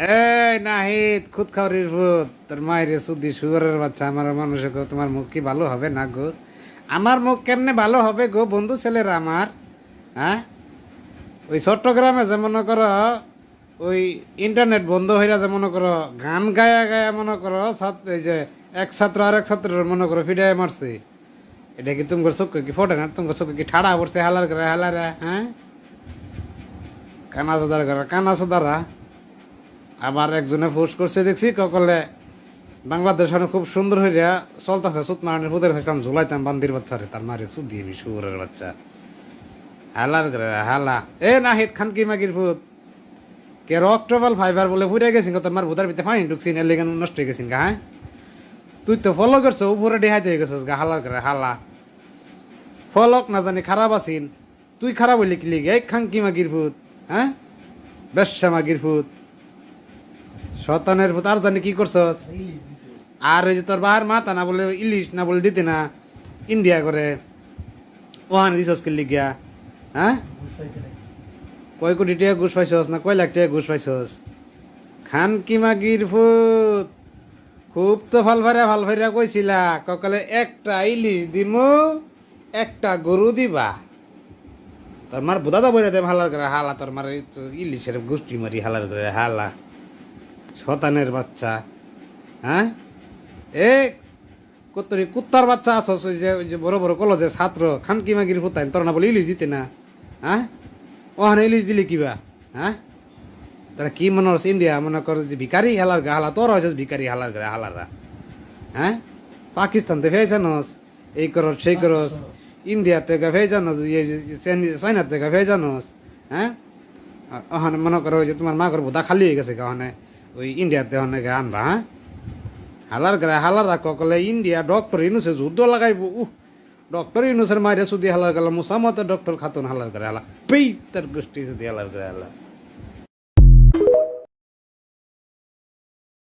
এই নাহিদ খুদ খাওয়ারির ভূত তোর মায়ের সুদি শুয়ারের বাচ্চা আমার মানুষ গো, তোমার মুখ কি ভালো হবে না গো? আমার মুখ কেমনে ভালো হবে গো বন্ধু ছেলেরা আমার? হ্যাঁ, ওই চট্টগ্রামে যে মনে করো ওই ইন্টারনেট বন্ধ হইয়া যে মনে করো গান গায়া গায়া মনে করো এই যে এক ছাত্র আর এক ছাত্রের মনে করো ফিডাই মারছে, এটা কি তোমার চোখ কি ফোটে না? তোমার চোখ কি ঠাড়া পড়ছে হালার করে হালারা? হ্যাঁ, কানা সোদার করে কানা সোদারা। আবার একজনে ফোর্স করছে দেখছি ককলে বাংলাদেশ খুব সুন্দর হইয়া চলতেছে সুত মারানের পুদের থাকতাম ঝুলাইতাম বান্দির বাচ্চারে, তার মারে সুদি আমি শুয়ারের বাচ্চা হালার করে হালা। এ নাহিদ খান কি মাগির ভূত কে রক্টবল ফাইবার বলে ফুটে গেছিস তোর মার ভূতার ভিতরে পানি ঢুকছি না লেগে নষ্ট হয়ে গেছিস গা? হ্যাঁ, তুই তো ফলো করছো উপরে ডেহাইতে হয়ে গেছিস গা হালার করে হালা। ফলক না জানি খারাপ আছিন, তুই খারাপ হইলে কি লিগে খাঙ্কি মাগির ভূত? হ্যাঁ, বেশ্যা মাগির ভূত শতানের ভূত আর জানি কি করছস? আর ওই যে তোর বাহার মাথা না বলে ইলিশ না বলে দিতে না ইন্ডিয়া করে ওহানে দিছস কি লিগিয়া? হ্যাঁ, কয় কোটি টাকা ঘুষ পাইছস না কয় লাখ টাকা ঘুষ পাইছস? খান কি মাগির ভূত খুব তো ভাল ভাইরা কইছিলা ককালে একটা ইলিশ দিমু একটা গরু দিবা, তোর মার বুদাদা বইরা দেব হালার করে হালা, তোর মার ইলিশের গোষ্ঠী মারি হালার করে হালা শতানের বাচ্চা। হ্যাঁ, এ কত্তরি কুত্তার বাচ্চা আছস ওই যে বড় বড় কলেজে ছাত্র খানকি মাগির ফুতাইন তোর না বলে ইলিশ দিতে না? হ্যাঁ, ওখানে ইলিশ দিলে কিবা? হ্যাঁ, তারা কি মনে হচ্ছে ইন্ডিয়া মনে করো যে ভিকারি হালার গা হালা, তোর হয়েছে ভিকারি হালার গা হালারা। হ্যাঁ, পাকিস্তান থেকে ভেজানোস এই করস সেই করস, ইন্ডিয়া থেকে ভেজানোস চাইনা থেকে ভেজানোস। হ্যাঁ, ওখানে মনে করো যে তোমার মা করবো দা খালি হয়ে গেছে গা ওখানে ওই ইন্ডিয়াতে অনেক আনবা। হ্যাঁ, হালার গায়ে হালার রাখো কলে ইন্ডিয়া ডক্টর ইনুসে যুদ্ধ লাগাইব। ডক্টর ইনুসের মাইরে সুদি হালার গেলা মুসামতে ডক্টর খাতুন হালার করে হালা পেই তার গোষ্ঠী সুদি হালার করে হালা।